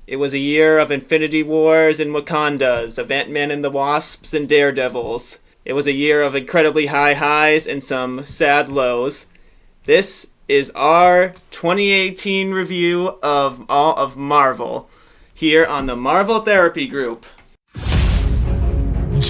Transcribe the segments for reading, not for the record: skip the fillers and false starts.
It was a year of Infinity Wars and Wakandas, of Ant-Man and the Wasps and Daredevils. It was a year of incredibly high highs and some sad lows. This is our 2018 review of all of Marvel, here on the Marvel Therapy Group.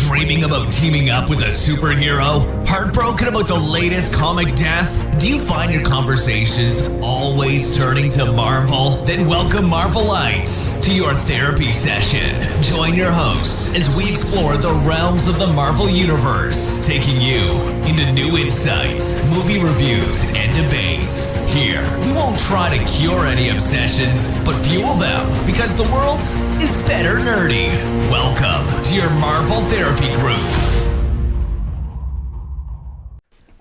Dreaming about teaming up with a superhero? Heartbroken about the latest comic death? Do you find your conversations always turning to Marvel? Then welcome Marvelites to your therapy session. Join your hosts as we explore the realms of the Marvel Universe, taking you into new insights, movie reviews, and debates. Here, we won't try to cure any obsessions, but fuel them, because the world is better nerdy. Welcome to your Marvel Therapy Group.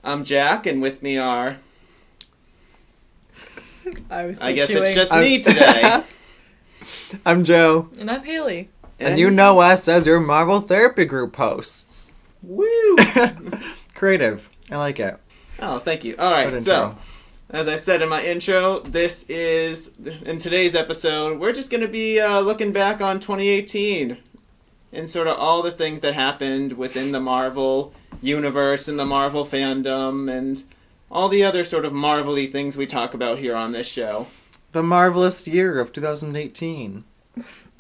I'm Jack, and with me are... I guess it's just me today. I'm Joe. And I'm Haley. And you know us as your Marvel Therapy Group hosts. Woo! Creative. I like it. Oh, thank you. Alright, so, as I said in my intro, in today's episode, we're just going to be looking back on 2018 and sort of all the things that happened within the Marvel universe and the Marvel fandom and all the other sort of Marvel-y things we talk about here on this show. The marvelous year of 2018.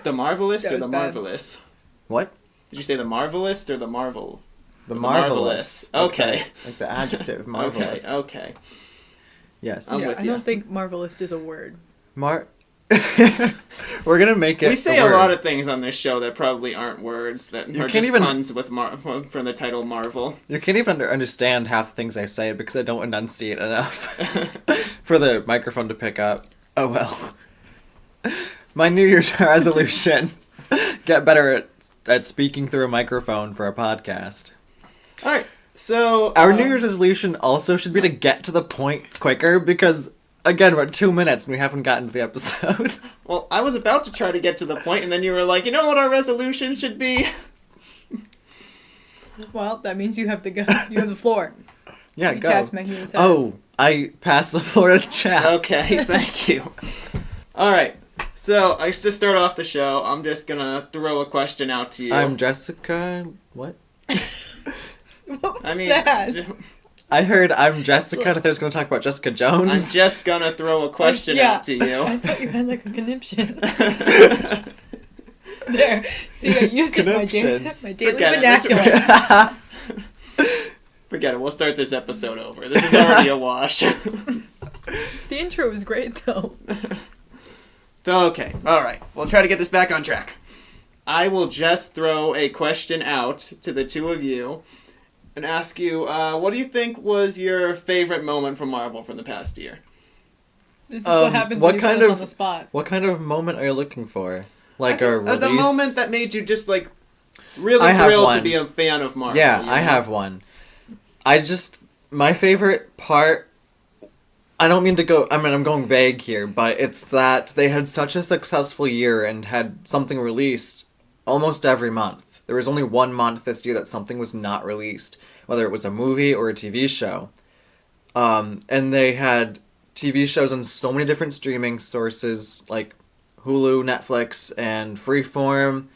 The Marvelous or the bad. Marvelous? What? Did you say the Marvelous or the Marvel? The marvelous. Okay. Like the adjective, marvelous. Okay. Yes. I'm with I you. don't think marvelous is a word. We're gonna make it. We say a lot of things on this show that probably aren't words, that are just puns with from the title Marvel. You can't even understand half the things I say because I don't enunciate enough for the microphone to pick up. Oh well. My New Year's resolution: get better at speaking through a microphone for a podcast. All right. So our New Year's resolution also should be to get to the point quicker because. Again, we're at 2 minutes and we haven't gotten to the episode. Well, I was about to try to get to the point, and then you were like, you know what our resolution should be? Well, that means you have the floor. Yeah, go. Chad's making his head. Oh, I passed the floor to Chad. Okay, thank you. All right, so to start off the show, I'm just going to throw a question out to you. I'm Jessica... What? What was that? I heard I'm Jessica, and I thought I was going to talk about Jessica Jones. I'm just going to throw a question out to you. I thought you had like a conniption. There. See, I used my daily vernacular. Forget it. We'll start this episode over. This is already a wash. The intro was great, though. Okay. All right. We'll try to get this back on track. I will just throw a question out to the two of you and ask you, what do you think was your favorite moment from Marvel from the past year? This is what happens when you put us on the spot. What kind of moment are you looking for? Like a release? The moment that made you just, like, really thrilled to be a fan of Marvel. Yeah, I have one. My favorite part, I'm going vague here, but it's that they had such a successful year and had something released almost every month. There was only 1 month this year that something was not released, whether it was a movie or a TV show. And they had TV shows on so many different streaming sources, like Hulu, Netflix, and Freeform.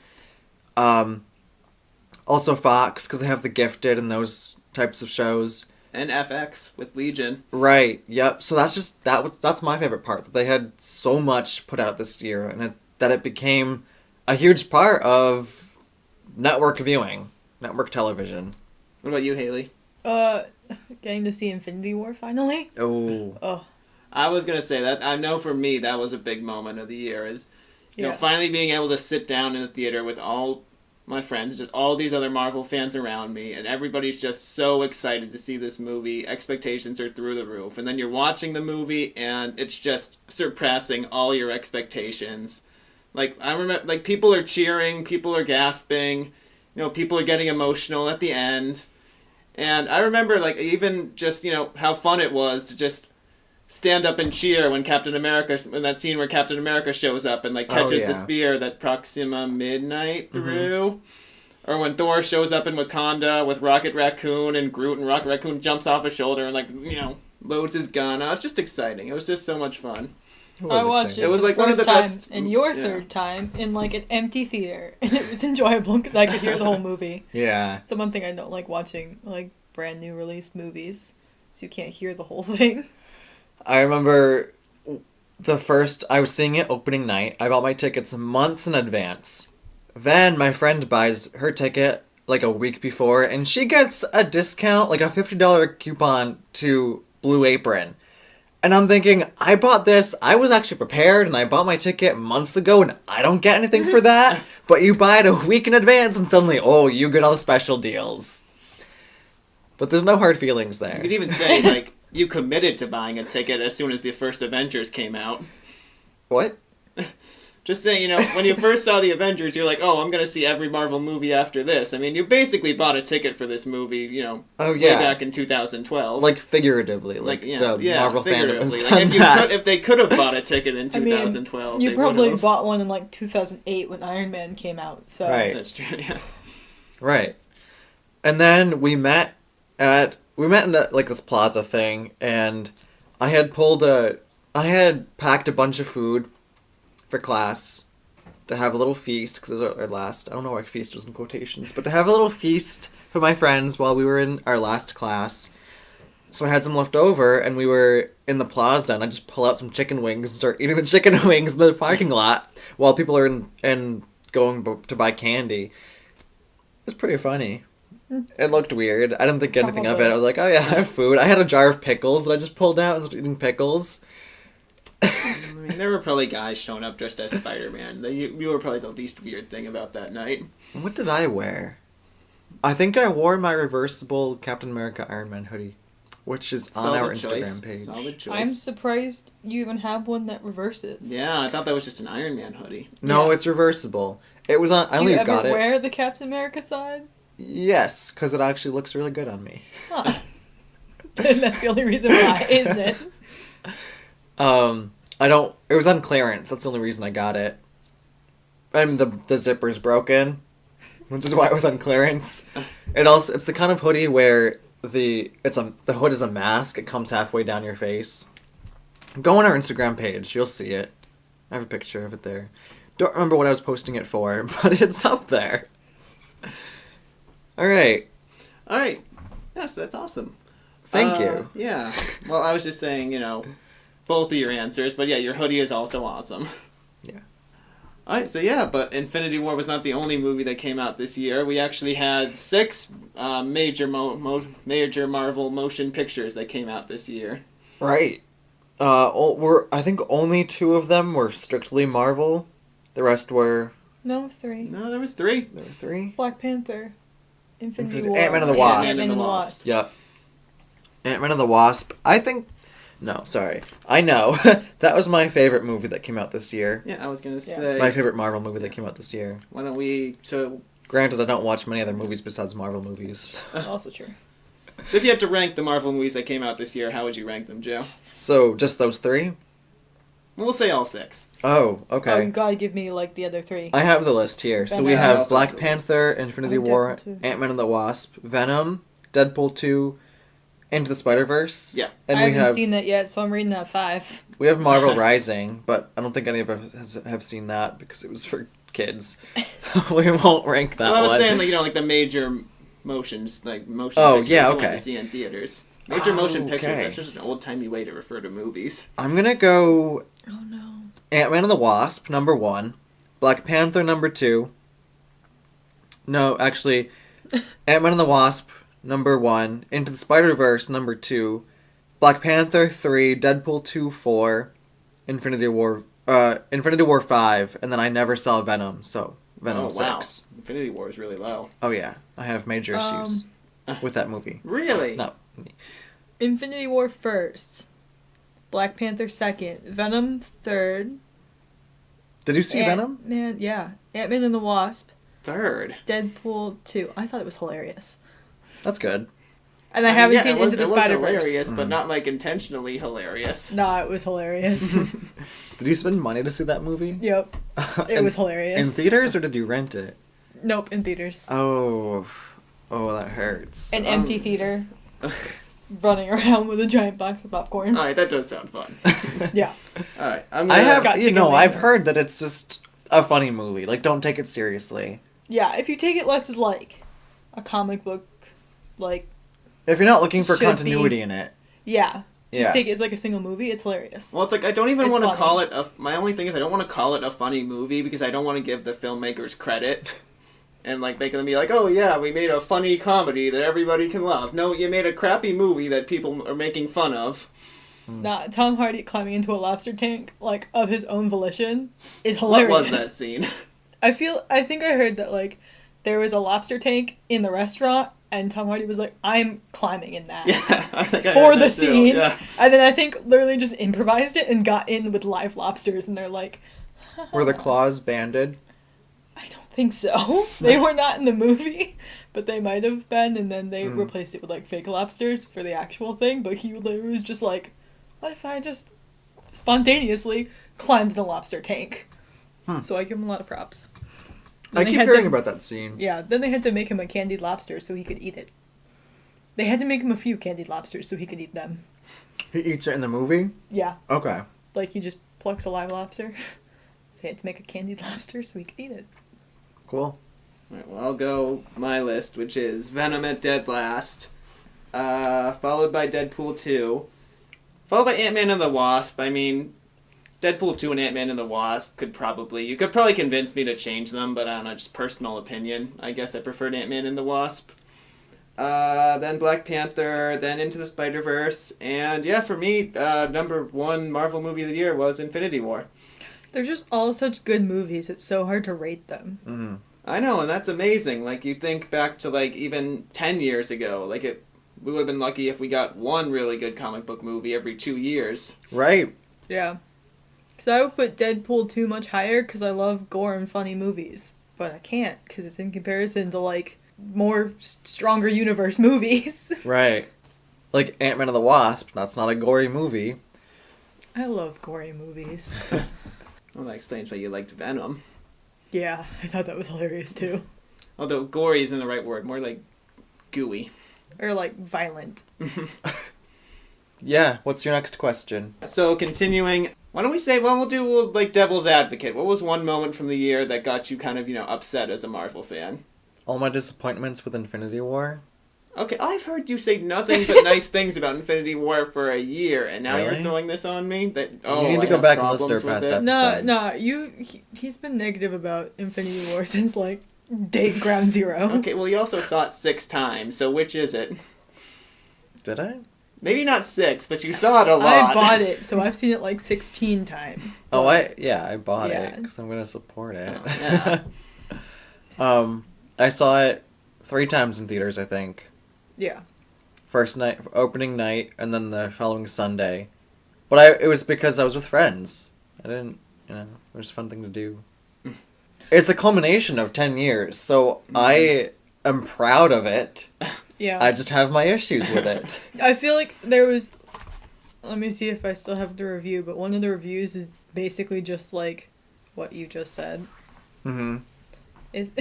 Also Fox, because they have The Gifted and those types of shows. And FX with Legion. Right, yep. So that's my favorite part, that they had so much put out this year, and that it became a huge part of network viewing, network television. What about you, Haley? Getting to see Infinity War finally. Oh. I was gonna say that. I know for me that was a big moment of the year. You know, finally being able to sit down in the theater with all my friends, just all these other Marvel fans around me, and everybody's just so excited to see this movie. Expectations are through the roof, and then you're watching the movie, and it's just surpassing all your expectations. Like, I remember, like, people are cheering, people are gasping, people are getting emotional at the end. And I remember, like, even just, how fun it was to just stand up and cheer when in that scene where Captain America shows up and, like, catches the spear that Proxima Midnight threw. Mm-hmm. Or when Thor shows up in Wakanda with Rocket Raccoon and Groot, and Rocket Raccoon jumps off his shoulder and, like, loads his gun. It's just exciting. It was just so much fun. I watched it. It was like one of the time, best. And your third time in like an empty theater, and it was enjoyable because I could hear the whole movie. Yeah. So one thing I don't like watching like brand new released movies, so you can't hear the whole thing. I remember I was seeing it opening night. I bought my tickets months in advance. Then my friend buys her ticket like a week before, and she gets a discount, like a $50 coupon to Blue Apron. And I'm thinking, I bought this, I was actually prepared, and I bought my ticket months ago, and I don't get anything for that. But you buy it a week in advance, and suddenly, oh, you get all the special deals. But there's no hard feelings there. You could even say, like, you committed to buying a ticket as soon as the first Avengers came out. What? Just saying, when you first saw the Avengers, you're like, oh, I'm going to see every Marvel movie after this. I mean, you basically bought a ticket for this movie, way back in 2012. Like, figuratively. Like the Marvel fandom has done that. If they could have bought a ticket in 2012, you probably bought one in, like, 2008 when Iron Man came out, so... Right. That's true, yeah. Right. And then we met in, this plaza thing, and I had packed a bunch of food for class to have a little feast, because it was our last, I don't know why feast was in quotations, but to have a little feast for my friends while we were in our last class. So I had some left over, and we were in the plaza, and I just pull out some chicken wings and start eating the chicken wings in the parking lot while people are in going to buy candy. It was pretty funny. It looked weird. I didn't think anything of it. I was like, oh yeah, I have food. I had a jar of pickles that I just pulled out and started eating pickles. I mean, there were probably guys showing up dressed as Spider-Man. You were probably the least weird thing about that night. What did I wear? I think I wore my reversible Captain America Iron Man hoodie, which is on our Instagram page. Solid choice. I'm surprised you even have one that reverses. Yeah, I thought that was just an Iron Man hoodie. No, it's reversible. It was on. I only got it. Do you ever wear the Captain America side? Yes, because it actually looks really good on me. Huh. That's the only reason why, isn't it? It was on clearance. That's the only reason I got it. I mean, the zipper's broken, which is why it was on clearance. It's the kind of hoodie where the hood is a mask. It comes halfway down your face. Go on our Instagram page. You'll see it. I have a picture of it there. Don't remember what I was posting it for, but it's up there. All right. Yes, that's awesome. Thank you. Yeah. Well, I was just saying, both of your answers, but yeah, your hoodie is also awesome. Yeah. Alright, so yeah, but Infinity War was not the only movie that came out this year. We actually had 6 major Marvel motion pictures that came out this year. Right. I think only 2 of them were strictly Marvel. The rest were... No, 3. No, there was 3. There were 3? Black Panther, Infinity War, Ant-Man and the Wasp. Ant-Man and the Wasp. Yep. Ant-Man and the Wasp. I know. That was my favorite movie that came out this year. Yeah, I was going to say... My favorite Marvel movie that came out this year. Why don't we... Granted, I don't watch many other movies besides Marvel movies. Also true. So if you had to rank the Marvel movies that came out this year, how would you rank them, Joe? So, just those 3? We'll say all 6. Oh, okay. Oh, you gotta give me, the other 3. I have the list here. So we have Black Panther, Infinity War, Ant-Man and the Wasp, Venom, Deadpool 2, Into the Spider-Verse. Yeah. And I haven't seen that yet, so I'm reading that 5. We have Marvel Rising, but I don't think any of us have seen that because it was for kids. So we won't rank that one. I was saying, the major motions, pictures yeah, okay. you went to see in theaters. Major motion pictures, that's just an old-timey way to refer to movies. I'm gonna go... Oh, no. Ant-Man and the Wasp, number 1. Black Panther, number 2. No, actually, Ant-Man and the Wasp, number 1. Into the Spider-Verse, number 2. Black Panther, 3. Deadpool 2, 4. Infinity War 5. And then I never saw Venom, so Venom 6. Wow. Infinity War is really low. Oh, yeah. I have major issues with that movie. Really? No. Infinity War 1st. Black Panther 2nd. Venom 3rd. Did you see Venom? Yeah. Ant-Man and the Wasp. 3rd. Deadpool 2. I thought it was hilarious. That's good. And I haven't seen Into the Spider-Verse. It was hilarious, but not intentionally hilarious. No, it was hilarious. Did you spend money to see that movie? Yep. It was hilarious. In theaters, or did you rent it? Nope, in theaters. Oh, that hurts. An empty theater. running around with a giant box of popcorn. All right, that does sound fun. Yeah. All right, I'm I gonna. have, Got chicken I've wings. heard that it's just a funny movie. Like, don't take it seriously. Yeah, if you take it less as like a comic book, like, If you're not looking for Should continuity be. in it. yeah. Just Yeah. take it as like a single movie, it's hilarious. Well, it's like I don't even It's want to funny. call it a. My only thing is I don't want to call it a funny movie because I don't want to give the filmmakers credit, and like make them be like, oh yeah, we made a funny comedy that everybody can love. No, you made a crappy movie that people are making fun of. Nah, Tom Hardy climbing into a lobster tank, like, of his own volition, is What hilarious. was that scene? I think I heard that, like, there was a lobster tank in the restaurant, and Tom Hardy was like, I'm climbing in that. Yeah, I think I For heard the that too, scene. Yeah. And then I think literally just improvised it and got in with live lobsters, and they're like, Were the claws banded? I don't think so. They were not in the movie, but they might have been, and then they replaced it with, like, fake lobsters for the actual thing, but he literally was just like, what if I just spontaneously climbed in a lobster tank? So I give him a lot of props. I Then they keep had hearing to- about that scene. Yeah, then they had to make him a candied lobster so he could eat it. They had to make him a few candied lobsters so he could eat them. He eats it in the movie? Yeah, Okay. like he just plucks a live lobster. So they had to make a candied lobster so he could eat it. Cool. Alright, well, I'll go my list, which is Venom at dead last, followed by Deadpool 2, followed by Ant-Man and the Wasp. I mean, Deadpool 2 and Ant-Man and the Wasp you could probably convince me to change them, but I don't know, just personal opinion. I guess I preferred Ant-Man and the Wasp. Then Black Panther, then Into the Spider-Verse, and yeah, for me, number one Marvel movie of the year was Infinity War. They're just all such good movies, it's so hard to rate them. Mm-hmm. I know, and that's amazing. Like, you think back to, like, even 10 years ago, we would have been lucky if we got one really good comic book movie every 2 years. Right. Yeah. Because I would put Deadpool 2 much higher because I love gore and funny movies. But I can't because it's in comparison to, like, more stronger universe movies. Right. Like Ant-Man and the Wasp, that's not a gory movie. I love gory movies. Well, that explains why you liked Venom. Yeah, I thought that was hilarious too. Although gory isn't the right word, more like gooey. Or, like, violent. Yeah, what's your next question? So, continuing, why don't we say, we'll do, like, Devil's Advocate. What was one moment from the year that got you kind of, upset as a Marvel fan? All my disappointments with Infinity War? Okay, I've heard you say nothing but nice things about Infinity War for a year, and now you're Really? throwing this on me? You need to go back and listen to our past episodes. No, he's been negative about Infinity War since, like, day ground zero. Okay, well, you also saw it 6 times, so which is it? Did I? Maybe not 6, but you saw it a lot. I bought it, so I've seen it like 16 times. Oh, I bought it Yeah. because I'm gonna support it. Yeah. I saw it 3 times in theaters, I think. Yeah. First night, opening night, and then the following Sunday. But it was because I was with friends. I didn't, it was a fun thing to do. It's a culmination of 10 years, so I am proud of it. Yeah. I just have my issues with it. I feel like there was. Let me see if I still have the review, but one of the reviews is basically just like what you just said. Mm-hmm. Is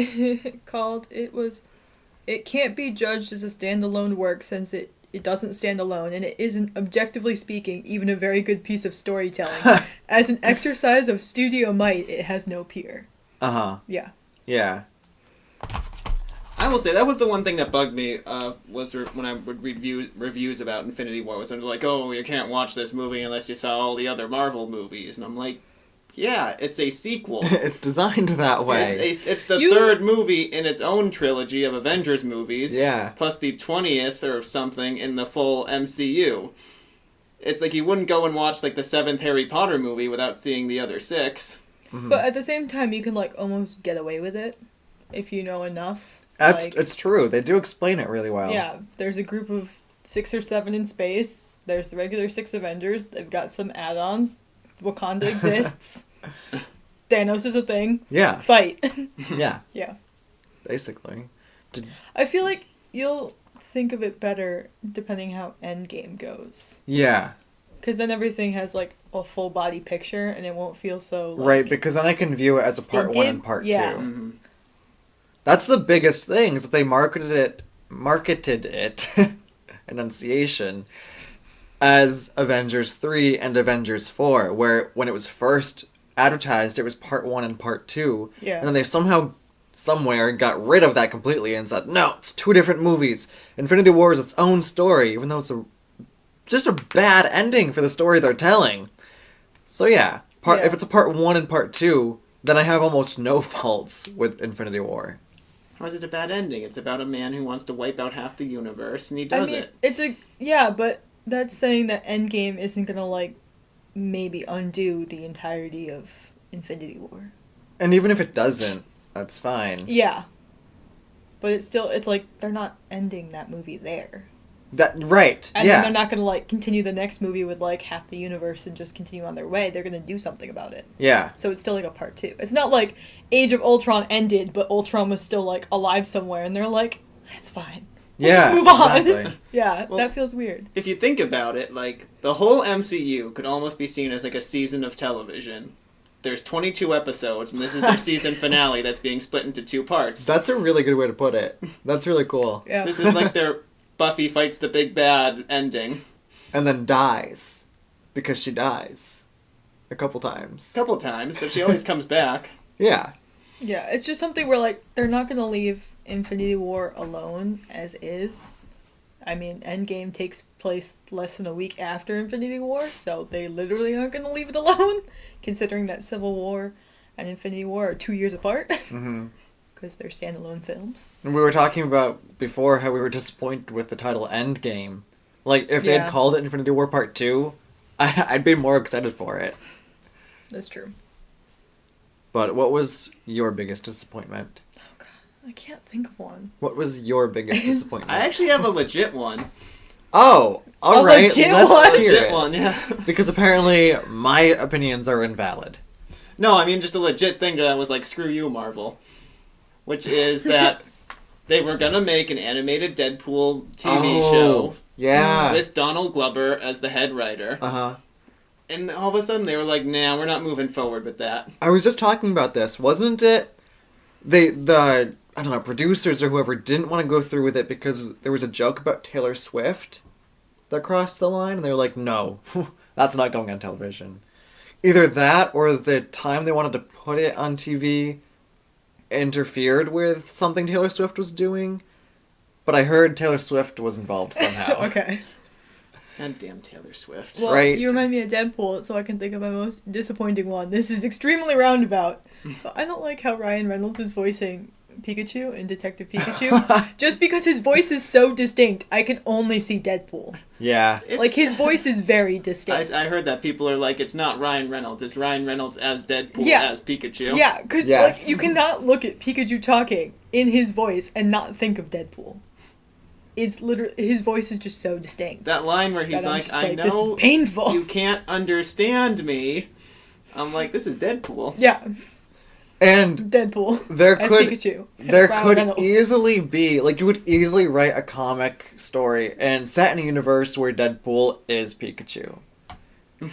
called it can't be judged as a standalone work since it doesn't stand alone, and it isn't, objectively speaking, even a very good piece of storytelling. As an exercise of studio might, it has no peer. Uh-huh. Yeah. Yeah. I will say, that was the one thing that bugged me, when I would read reviews about Infinity War, was when they're like, oh, you can't watch this movie unless you saw all the other Marvel movies. And I'm like, yeah, it's a sequel. It's designed that way. It's the third movie in its own trilogy of Avengers movies. Yeah. Plus the 20th or something in the full MCU. It's like you wouldn't go and watch like the 7th Harry Potter movie without seeing the other 6. Mm-hmm. But at the same time, you can like almost get away with it if you know enough. It's true. They do explain it really well. Yeah, there's a group of 6 or 7 in space. There's the regular 6 Avengers. They've got some add-ons. Wakanda exists. Thanos is a thing. Yeah. Fight. Yeah. Yeah. Basically. I feel like you'll think of it better depending how Endgame goes. Yeah. Because then everything has like a full body picture and it won't feel so like, Right, because then I can view it as a part 1 stinted? and part 2. Yeah. Mm-hmm. That's the biggest thing, is that they marketed it enunciation as Avengers 3 and Avengers 4, where when it was first advertised, it was part 1 and part 2. Yeah. And then they somewhere got rid of that completely and said, no, it's 2 different movies. Infinity War is its own story, even though it's just a bad ending for the story they're telling. So yeah, if it's a part 1 and part 2, then I have almost no faults with Infinity War. How is it a bad ending? It's about a man who wants to wipe out half the universe, and he does it. But that's saying that Endgame isn't gonna, like, maybe undo the entirety of Infinity War. And even if it doesn't, that's fine. Yeah. But it's like, they're not ending that movie there. Right, and then they're not gonna, like, continue the next movie with, like, half the universe and just continue on their way. They're gonna do something about it. Yeah. So it's still, like, a part 2. It's not like Age of Ultron ended, but Ultron was still, like, alive somewhere, and they're like, that's fine. We'll just move on. Exactly. Yeah, Well, that feels weird. If you think about it, like, the whole MCU could almost be seen as, like, a season of television. There's 22 episodes, and this is their season finale that's being split into 2 parts. That's a really good way to put it. That's really cool. Yeah. This is like their Buffy fights the big bad ending. And then dies. Because she dies. A couple times. A couple times, but she always comes back. Yeah. Yeah, it's just something where, like, they're not gonna leave Infinity War alone as is. I mean, Endgame takes place less than a week after Infinity War, so they literally aren't gonna leave it alone, considering that Civil War and Infinity War are 2 years apart. Mm-hmm. Because they're standalone films. And we were talking about before how we were disappointed with the title Endgame. Like, if they had called it Infinity War Part 2, I'd be more excited for it. That's true. But what was your biggest disappointment? Oh god, I can't think of one. What was your biggest disappointment? I actually have a legit one. Oh, all right. Let's legit one? hear Legit it. one, yeah. Because apparently my opinions are invalid. No, I mean just a legit thing that I was like, screw you, Marvel. Which is that they were gonna make an animated Deadpool TV show. Yeah. With Donald Glover as the head writer. Uh-huh. And all of a sudden they were like, nah, we're not moving forward with that. I was just talking about this. Wasn't it the I don't know, producers or whoever didn't want to go through with it because there was a joke about Taylor Swift that crossed the line, and they were like, no, that's not going on television. Either that or the time they wanted to put it on TV interfered with something Taylor Swift was doing, but I heard Taylor Swift was involved somehow. Okay. God damn Taylor Swift. Well, Right. you remind me of Deadpool, so I can think of my most disappointing one. This is extremely roundabout. But I don't like how Ryan Reynolds is voicing Pikachu in Detective Pikachu. Just because his voice is so distinct, I can only see Deadpool. Yeah. Like, his voice is very distinct. I heard that people are like, it's not Ryan Reynolds, it's Ryan Reynolds as Deadpool as Pikachu. Yeah, because Yes. like, you cannot look at Pikachu talking in his voice and not think of Deadpool. It's literally, his voice is just so distinct. That line where he's that I'm like, just I this is know painful. you can't understand me. I'm like, this is Deadpool. Yeah, And Deadpool there as could Pikachu. there Ryan could Reynolds. easily be, like, you would easily write a comic story and set in a universe where Deadpool is Pikachu. I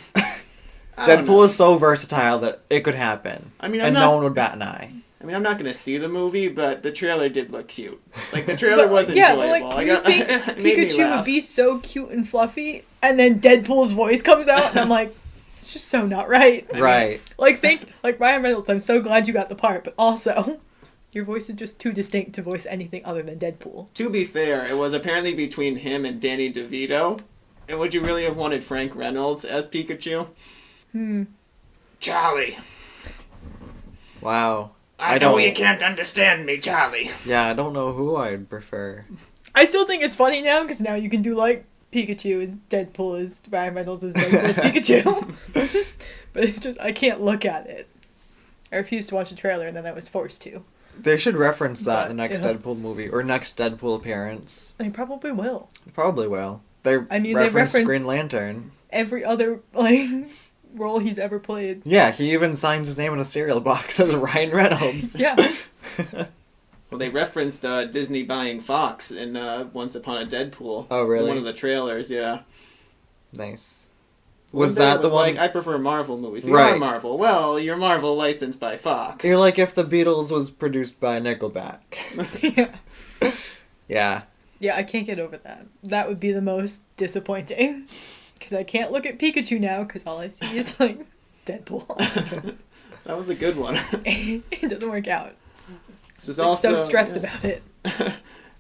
don't know. Deadpool is so versatile that it could happen. I mean, and I'm no not- one would bat an eye. I mean, I'm not going to see the movie, but the trailer did look cute. Like, the trailer was yeah, enjoyable. but like, you think it made me Pikachu laugh. would be so cute and fluffy, and then Deadpool's voice comes out, and I'm like, it's just so not right. Right. Like, Ryan Reynolds, I'm so glad you got the part, but also, your voice is just too distinct to voice anything other than Deadpool. To be fair, it was apparently between him and Danny DeVito. And would you really have wanted Frank Reynolds as Pikachu? Charlie. Wow. I know you can't understand me, Charlie. Yeah, I don't know who I'd prefer. I still think it's funny now, because now you can do, like, Pikachu and Deadpool as Ryan Reynolds as Deadpool as Pikachu. But it's just, I can't look at it. I refused to watch the trailer, and then I was forced to. They should reference that in the But, next yeah. Deadpool movie, or next Deadpool appearance. They probably will. Probably will. They They referenced referenced- Green Lantern. Every other, like, role he's ever played. Yeah, he even signs his name in a cereal box as Ryan Reynolds. Yeah. Well, they referenced Disney buying Fox in Once Upon a Deadpool. Oh, really? In one of the trailers, yeah. Nice. One Was day that it the one? Like, I prefer Marvel movies. We Right. are Marvel. Well, you're Marvel licensed by Fox. You're like if the Beatles was produced by Nickelback. Yeah. Yeah. Yeah, I can't get over that. That would be the most disappointing. Because I can't look at Pikachu now, because all I see is, like, Deadpool. That was a good one. It doesn't work out. This was I'm also so stressed about it.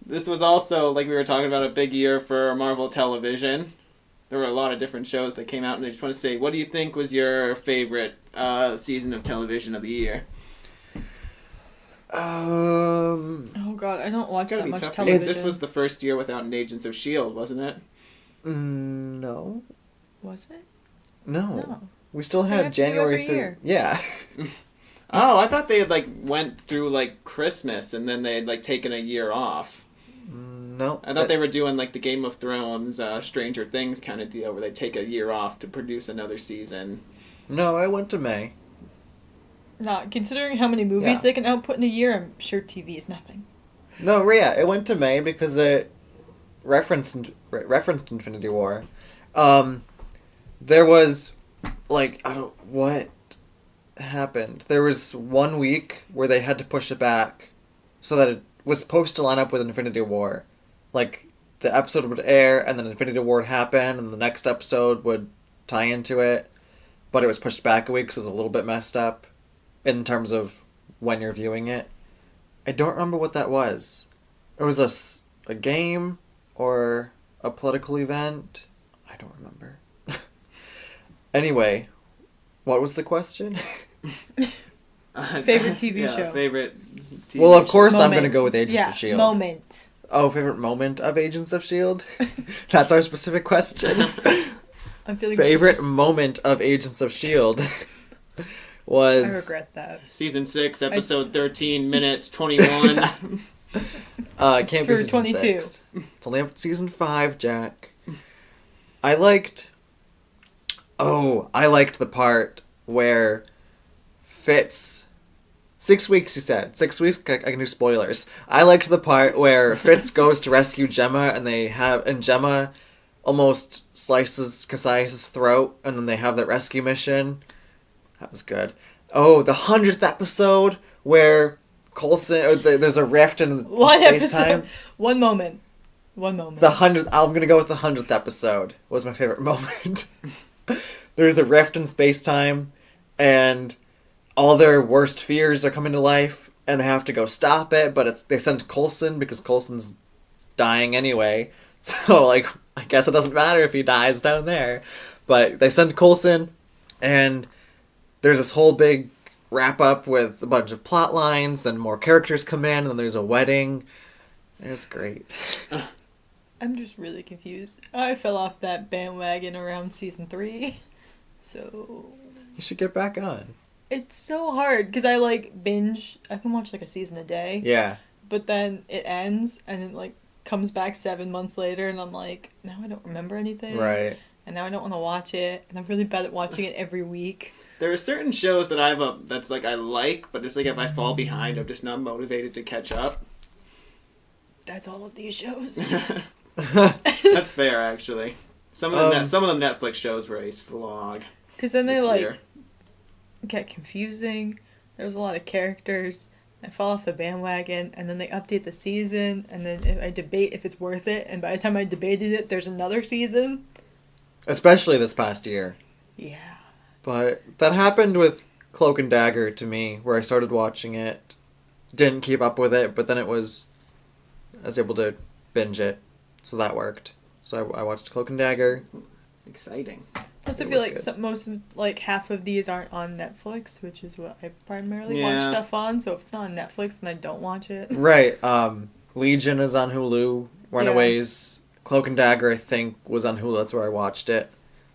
This was also, like we were talking about, a big year for Marvel Television. There were a lot of different shows that came out, and I just want to say, what do you think was your favorite season of television of the year? Oh god, I don't watch Gotta that be much tough. television. This was the first year without an Agents of S.H.I.E.L.D., wasn't it? No. Was it? No. No. We still They had have to do January every through. year. Yeah. Oh, I thought they had, like, went through, like, Christmas, and then they had, like, taken a year off. No. I thought they were doing, like, the Game of Thrones, Stranger Things kind of deal, where they take a year off to produce another season. No, I went to May. Not considering how many movies Yeah. they can output in a year, I'm sure TV is nothing. No, yeah, it went to May because it referenced Infinity War. There was, like, I don't, what happened? There was 1 week where they had to push it back so that it was supposed to line up with Infinity War. Like, the episode would air, and then Infinity War would happen, and the next episode would tie into it, but it was pushed back a week, so it was a little bit messed up in terms of when you're viewing it. I don't remember what that was. It was a game or a political event. I don't remember. Anyway, what was the question? Favorite TV show. Favorite TV Well, of course Moment. I'm going to go with Agents of S.H.I.E.L.D. Moment. Oh, favorite moment of Agents of S.H.I.E.L.D.? That's our specific question. I'm feeling Favorite confused. moment of Agents of S.H.I.E.L.D. I was... regret that. Season 6, episode 13, minute 21. It can't be For season 22. 6. It's only up to season 5, Jack. I liked the part where Fitz... 6 weeks, you said. 6 weeks? I can do spoilers. I liked the part where Fitz goes to rescue Gemma, and Gemma almost slices Cassius' throat, and then they have that rescue mission. That was good. Oh, the 100th episode where Coulson... there's a rift in One space-time. episode. One moment. The 100th... I'm gonna go with the 100th episode. Was my favorite moment. There's a rift in space-time, and all their worst fears are coming to life, and they have to go stop it, but they send Coulson because Coulson's dying anyway. So, like, I guess it doesn't matter if he dies down there. But they send Coulson, and there's this whole big wrap-up with a bunch of plot lines, then more characters come in, and then there's a wedding. It's great. I'm just really confused. I fell off that bandwagon around season 3. So You should get back on. it's so hard because I like binge. I can watch like a season a day. Yeah. But then it ends and then like comes back 7 months later and I'm like, now I don't remember anything. Right. And now I don't want to watch it. And I'm really bad at watching it every week. There are certain shows that that's like I like, but it's like if I fall behind, I'm just not motivated to catch up. That's all of these shows. That's fair, actually. Some of the Um, some of the Netflix shows were a slog. Because then they this like year. get confusing. There's a lot of characters. I fall off the bandwagon, and then they update the season, and then I debate if it's worth it. And by the time I debated it, there's another season. Especially this past year. Yeah. But that happened with Cloak and Dagger to me, where I started watching it, didn't keep up with it, but then I was able to binge it, so that worked. So I watched Cloak and Dagger. Exciting. Plus, I It feel was like good. most of, like half of these aren't on Netflix, which is what I primarily watch Yeah. stuff on. So if it's not on Netflix, then I don't watch it. Right. Legion is on Hulu. Runaways. Cloak and Dagger, I think, was on Hulu. That's where I watched it.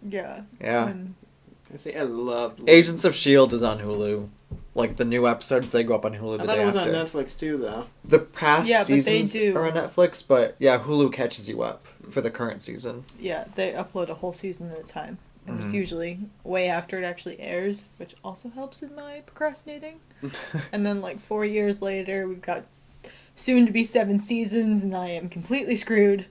Yeah. Yeah. And I say I love Agents of S.H.I.E.L.D. is on Hulu. Like, the new episodes, they go up on Hulu the I thought day it was after. on Netflix too, though. The past Yeah, but they seasons do. are on Netflix, but yeah, Hulu catches you up for the current season. yeah, they upload a whole season at a time. And Mm-hmm. it's usually way after it actually airs, which also helps in my procrastinating. And then, like, 4 years later, we've got soon to be 7 seasons, and I am completely screwed.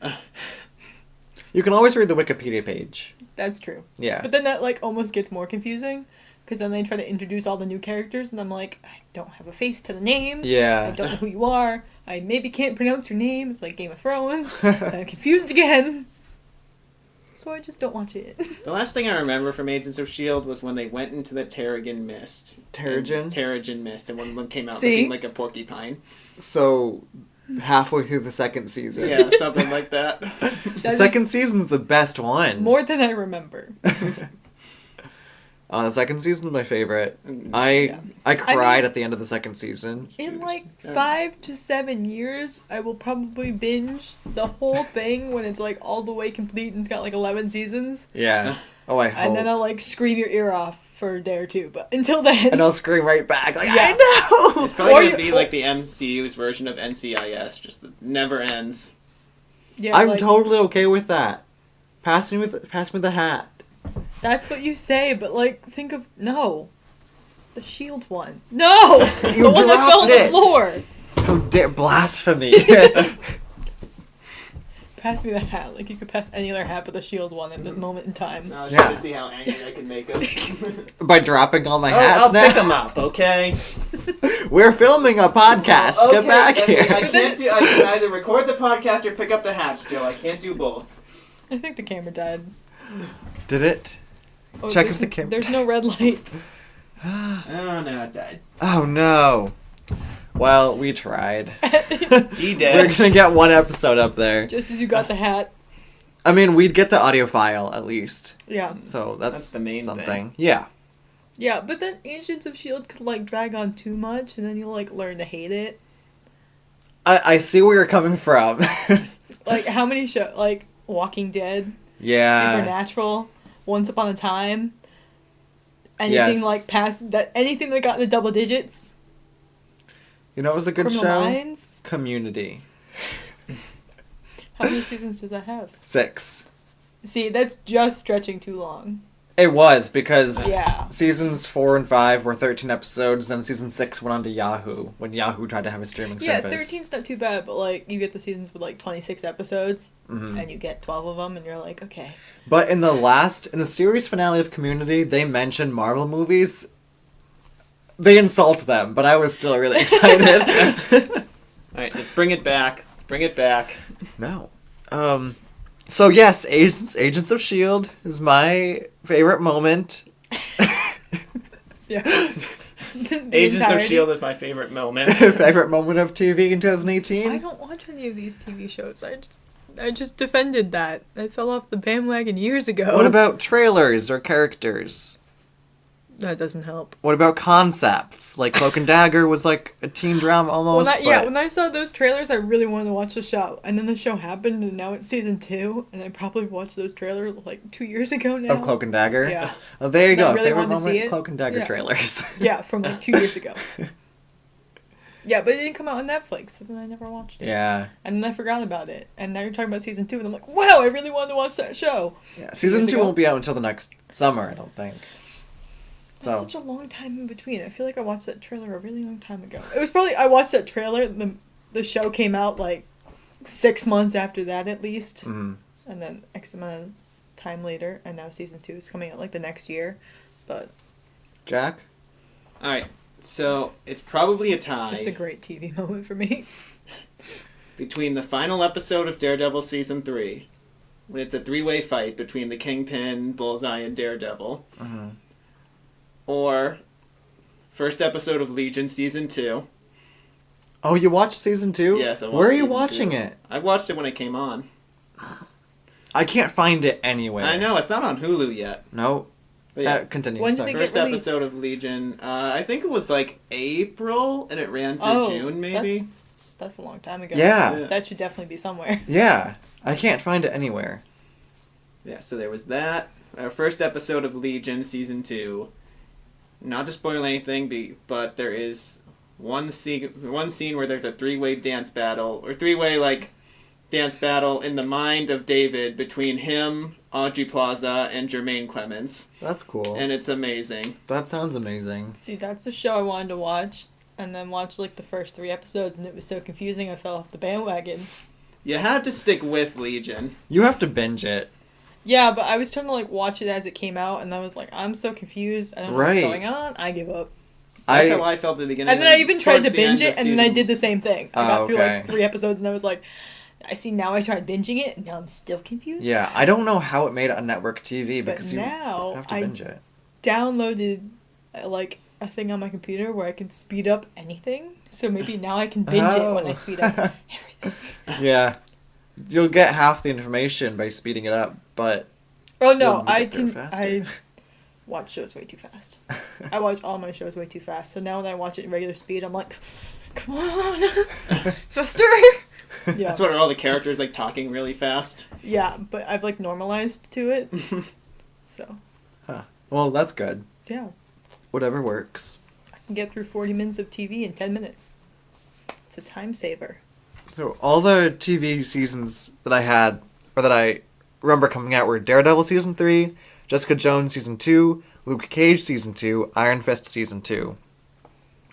You can always read the Wikipedia page. That's true. Yeah. But then that, like, almost gets more confusing, because then they try to introduce all the new characters, and I'm like, I don't have a face to the name. Yeah. I don't know who you are. I maybe can't pronounce your name. It's like Game of Thrones. I'm confused again. So I just don't watch it. The last thing I remember from Agents of S.H.I.E.L.D. was when they went into the Terrigen Mist. Terrigen Mist, and one came out looking like a porcupine. So, halfway through the second season. Yeah, something like that. The second season's the best one. More than I remember. The second season's my favorite. I cried at the end of the second season. In like 5 to 7 years, I will probably binge the whole thing when it's like all the way complete and it's got like 11 seasons. Yeah. Oh, I hope. And then I'll like scream your ear off for a day or two. But until then... And I'll scream right back like, Yeah. I know! It's probably going to be like the MCU's version of NCIS, just that never ends. Yeah, I'm like, totally okay with that. Pass me the hat. That's what you say, but like, think of... No. The S.H.I.E.L.D. one. No! You The one that fell on dropped the it. floor! How dare blasphemy. Pass me the hat. Like, you could pass any other hat but the S.H.I.E.L.D. one at this moment in time. Now I was Yeah. trying to see how angry I can make him. By dropping all my I'll hats pick now. him up, okay? We're filming a podcast. Okay, Get back I here. can either record the podcast or pick up the hats, Joe. I can't do both. I think the camera died. Did it? Oh, Check there's- if the camera There's no red lights. Oh, no, it died. Oh no. Well, we tried. He We're did. gonna get one episode up there. Just as you got the hat. I mean, we'd get the audio file at least. Yeah. So That's the main something. thing. Yeah. Yeah, but then Agents of S.H.I.E.L.D. could like drag on too much and then you'll like learn to hate it. I see where you're coming from. Like, how many shows? Like, Walking Dead, Yeah. Supernatural, Once Upon a Time. Anything Yes. like past that, anything that got in the double digits. You know it was a good Criminal show? Minds. Community. How many seasons does that have? 6. See, that's just stretching too long. It was because Yeah. seasons 4 and 5 were 13 episodes, then season 6 went on to Yahoo when Yahoo tried to have a streaming Yeah, service. 13's not too bad, but like you get the seasons with like 26 episodes, Mhm. and you get 12 of them, and you're like, okay. But in the series finale of Community, they mentioned Marvel movies. They insult them, but I was still really excited. Alright, let's bring it back. Let's bring it back. No. So yes, Agents of S.H.I.E.L.D. is my favorite moment. Yeah. Agents of S.H.I.E.L.D. is my favorite moment. Favorite moment of TV in I 2018? don't watch any of these TV shows. I just defended that. I fell off the bandwagon years ago. What about trailers or characters? That doesn't help. What about concepts? Like Cloak and Dagger was like a teen drama almost. When I saw those trailers, I really wanted to watch the show. And then the show happened, and now it's season 2. And I probably watched those trailers like 2 years ago now. Of Cloak and Dagger? Yeah. Oh, there you And I go. really Favorite wanted to see moment, it. Cloak and Dagger Yeah. trailers. Yeah, from like 2 years ago. Yeah, but it didn't come out on Netflix, so then I never watched it. Yeah. And then I forgot about it. And now you're talking about season 2, and I'm like, wow, I really wanted to watch that show. Yeah. Season Years 2 ago? won't be out until the next summer, I don't think. That's So such a long time in between. I feel like I watched that trailer a really long time ago. It was probably, I watched that trailer, the show came out like 6 months after that at least. mhm. And then X amount of time later, and now season 2 is coming out like the next year. But Jack? Alright, so it's probably a tie it's a great TV moment for me. between the final episode of Daredevil Season 3, when it's a 3-way fight between the Kingpin, Bullseye, and Daredevil, Mhm. or first episode of Legion Season 2. Oh, you watched season 2? Yes, I watched Where are you season watching 2. it? I watched it when it came on. I can't find it anywhere. I know, it's not on Hulu yet. No. But yeah, Continue. When did Sorry. they first get released? episode of Legion, I think it was like April, and it ran through June, maybe? That's a long time ago. Yeah. Yeah. That should definitely be somewhere. Yeah. I can't find it anywhere. Yeah, so there was that. Our first episode of Legion, Season 2. Not to spoil anything, but there is one scene where there's a 3-way dance battle, or 3-way, like, dance battle in the mind of David between him, Audrey Plaza, and Jermaine Clements. That's cool. And it's amazing. That sounds amazing. See, that's the show I wanted to watch, and then watch like the first 3 episodes, and it was so confusing I fell off the bandwagon. You had to stick with Legion. You have to binge it. Yeah, but I was trying to like watch it as it came out, and I was like, I'm so confused. I don't know what's Right. going on. I give up. That's how I felt at the beginning. And then I even tried to towards the binge end it, of and then I season- did the same thing. I Oh, got through okay. like 3 episodes, and I was like, now I tried binging it, and now I'm still confused. Yeah, I don't know how it made it on network TV But because now you have to I binge it. downloaded like a thing on my computer where I can speed up anything. So maybe now I can binge it when I speed up everything. Yeah. You'll get half the information by speeding it up, but Oh no, You'll I get there can. faster. I watch shows way too fast. I watch all my shows way too fast. So now when I watch it in regular speed, I'm like, come on, faster. Yeah, That's what are all the characters like talking really fast. yeah, but I've like normalized to it. So well, that's good. yeah, Whatever works. I can get through 40 minutes of TV in 10 minutes. It's a time saver. So all the TV seasons that I had, or that I remember coming out, were Daredevil Season 3, Jessica Jones Season 2, Luke Cage Season 2, Iron Fist Season 2.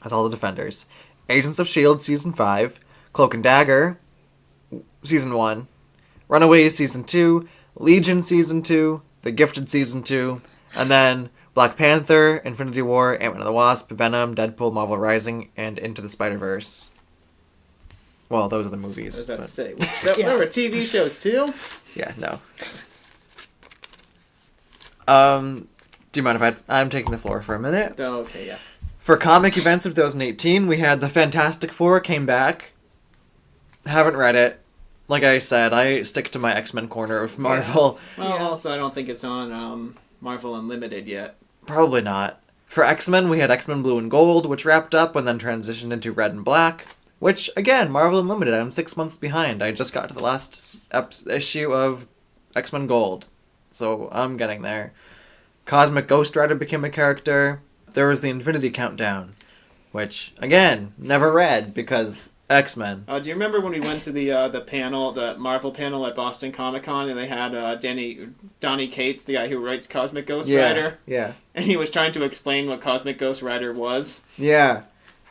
That's all the Defenders. Agents of S.H.I.E.L.D. Season 5, Cloak and Dagger Season 1, Runaways Season 2, Legion Season 2, The Gifted Season 2, and then Black Panther, Infinity War, Ant-Man and the Wasp, Venom, Deadpool, Marvel Rising, and Into the Spider-Verse. Well, those are the I movies. was about to but- say. Yeah. There were TV shows too. Yeah, no. Do you mind if I'm taking the floor for a minute? Oh, okay, yeah. For comic events of 2018, we had the Fantastic Four came back. Haven't read it. Like I said, I stick to my X-Men corner of Marvel. Well, Yes. also I don't think it's on Marvel Unlimited yet. Probably not. For X-Men, we had X-Men Blue and Gold, which wrapped up and then transitioned into Red and Black. Which, again, Marvel Unlimited, I'm 6 months behind. I just got to the last issue of X-Men Gold. So I'm getting there. Cosmic Ghost Rider became a character. There was the Infinity Countdown, which, again, never read because X-Men. Do you remember when we went to the panel, the Marvel panel at Boston Comic Con, and they had Donnie Cates, the guy who writes Cosmic Ghost Rider, Yeah. and he was trying to explain what Cosmic Ghost Rider was. Yeah.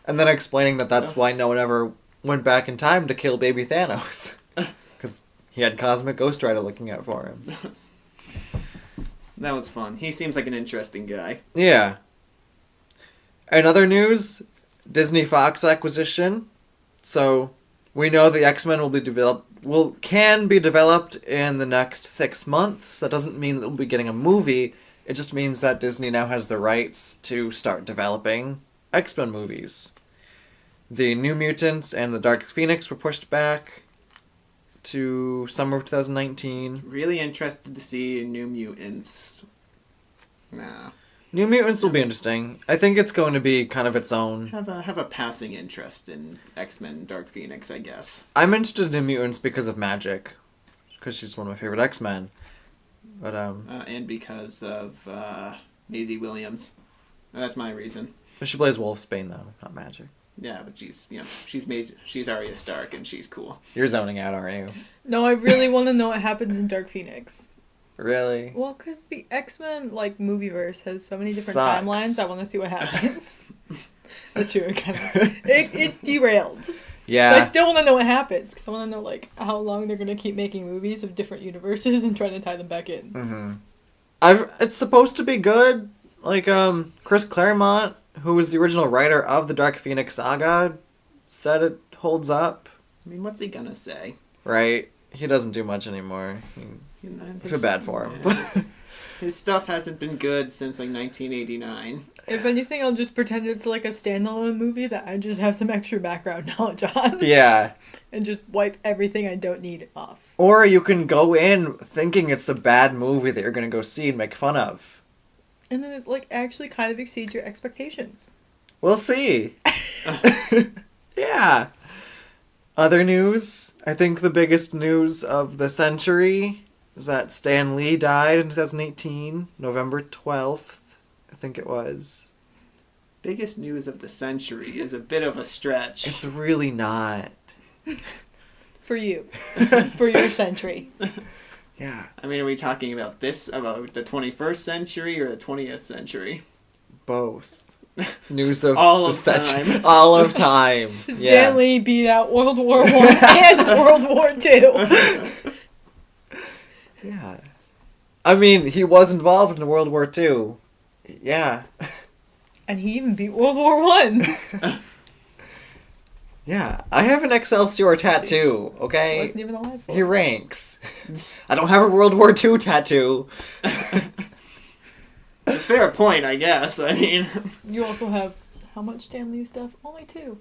And then explaining that that's why no one ever went back in time to kill baby Thanos. Because he had Cosmic Ghost Rider looking out for him. That was fun. He seems like an interesting guy. Yeah. In other news, Disney Fox acquisition. So we know the X-Men can be developed in the next 6 months. That doesn't mean that we'll be getting a movie. It just means that Disney now has the rights to start developing X-Men movies. The New Mutants and the Dark Phoenix were pushed back to summer of 2019. Really interested to see New Mutants. Nah. New Mutants will be interesting. I think it's going to be kind of its own. Have a passing interest in X-Men Dark Phoenix, I guess. I'm interested in Mutants because of Magic, because she's one of my favorite X-Men. But And because of Maisie Williams. That's my reason. she plays Wolfsbane though, not Magic. Yeah, but she's Arya Stark and she's cool. You're zoning out, aren't you? No, I really want to know what happens in Dark Phoenix. Really? Well, because the X-Men, like, movieverse has so many different Sucks. timelines, I want to see what happens. That's true, it derailed. But I Yeah. still want to know what happens, because I want to know, like, how long they're going to keep making movies of different universes and trying to tie them back in. Mm-hmm. It's supposed to be good. Like, Chris Claremont, who was the original writer of the Dark Phoenix saga, said it holds up. I mean, what's he gonna say? Right? He doesn't do much anymore. You know, I feel bad for him. His stuff hasn't been good since like 1989. If anything, I'll just pretend it's like a standalone movie that I just have some extra background knowledge on. Yeah. And just wipe everything I don't need off. Or you can go in thinking it's a bad movie that you're going to go see and make fun of. And then it's like actually kind of exceeds your expectations. We'll see. Yeah. Other news? I think the biggest news of the century is that Stan Lee died in 2018, November 12th, I think it was. Biggest news of the century is a bit of a stretch. It's really not. For you. For your century. Yeah. I mean, are we talking about the 21st century or the 20th century? Both. News of All the of century. time. All of time. Stan Lee beat out World War I and World War II. Yeah. I mean, he was involved in World War II. Yeah. And he even beat World War One. Yeah, I have an Excelsior tattoo, okay? Wasn't even alive for He it. ranks. I don't have a World War II tattoo. It's a fair point, I guess. I mean, You also have how much Stan Lee stuff? Only 2.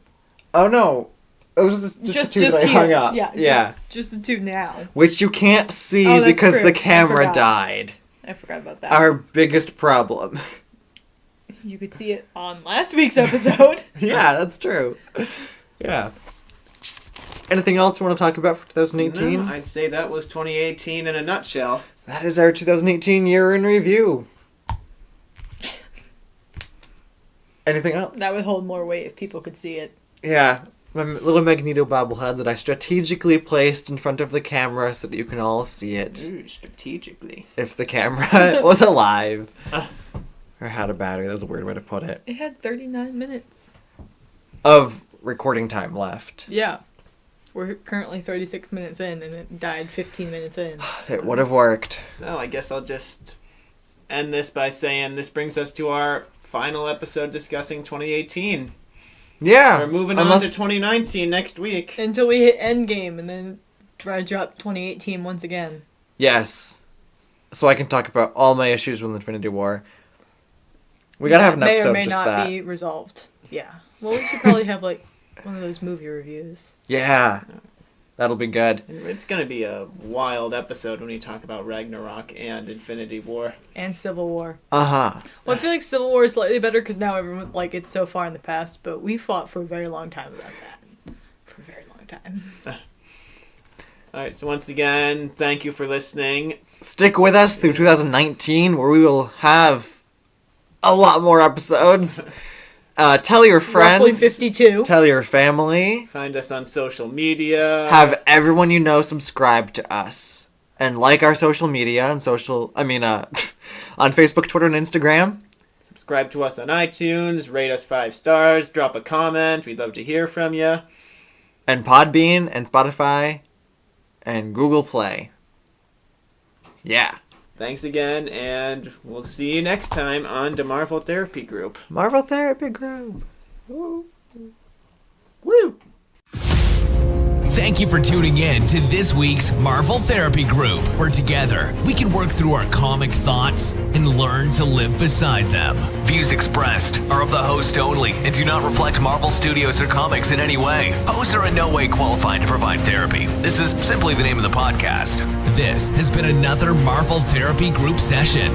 Oh no. It was just the two that I here. hung up. Yeah. Just the 2 now. Which you can't see Oh, that's because true. the I camera forgot. died. I forgot about that. Our biggest problem. You could see it on last week's episode. Yeah, that's true. Yeah. Anything else you want to talk about for 2018? no, I'd say that was 2018 in a nutshell. That is our 2018 year in review. Anything else? That would hold more weight if people could see it. Yeah. My little Magneto bobblehead that I strategically placed in front of the camera so that you can all see it. Ooh, strategically. If the camera was alive. Or had a battery. That was a weird way to put it. It had 39 minutes. Of recording time left. Yeah. We're currently 36 minutes in, and it died 15 minutes in. It would have worked. So I guess I'll just end this by saying this brings us to our final episode discussing 2018. Yeah. We're moving on to 2019 next week. Until we hit Endgame, and then try to drop 2018 once again. Yes. So I can talk about all my issues with Infinity War. We gotta have an episode may or may just not that. be resolved. Yeah. Well, we should probably have, like, one of those movie reviews. Yeah. That'll be good. It's going to be a wild episode when we talk about Ragnarok and Infinity War. And Civil War. Uh-huh. Well, I feel like Civil War is slightly better because now everyone, like, it's so far in the past, but we fought for a very long time about that. For a very long time. Alright, so once again, thank you for listening. Stick with us through 2019 where we will have a lot more episodes. Tell your friends. Roughly 52. Tell your family. Find us on social media. Have everyone you know subscribe to us. And like our social media on on Facebook, Twitter, and Instagram. Subscribe to us on iTunes, rate us 5 stars, drop a comment. We'd love to hear from you. And Podbean, and Spotify, and Google Play. Yeah. Thanks again, and we'll see you next time on the Marvel Therapy Group. Marvel Therapy Group. Woo. Woo! Thank you for tuning in to this week's Marvel Therapy Group, where together we can work through our comic thoughts and learn to live beside them. Views expressed are of the host only and do not reflect Marvel Studios or comics in any way. Hosts are in no way qualified to provide therapy. This is simply the name of the podcast. This has been another Marvel Therapy Group session.